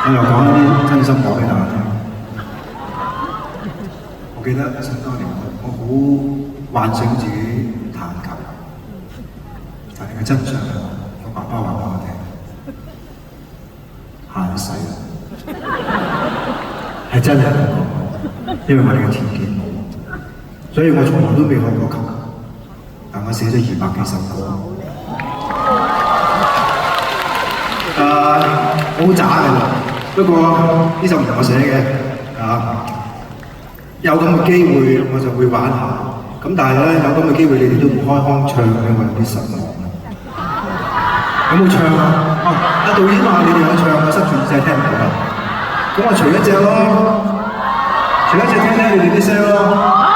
我又講一啲真心話俾大家聽。我記得想當年我好幻想自己彈琴，但係個真相係我爸爸話俾我聽，下一世係真係咁講，因為我哋嘅條件冇，所以我從來都未學過琴，但我寫咗200幾首歌。好渣嘅啦，不過呢首唔係我寫嘅，有咁嘅機會我就會玩下，咁但係咧有咁嘅機會你哋都唔開腔唱咧，我有啲失望。有冇唱啊？阿導演話你哋有唱，我塞住耳仔聽唔到啊，咁我除一隻咯，除一隻聽聽你哋啲聲咯。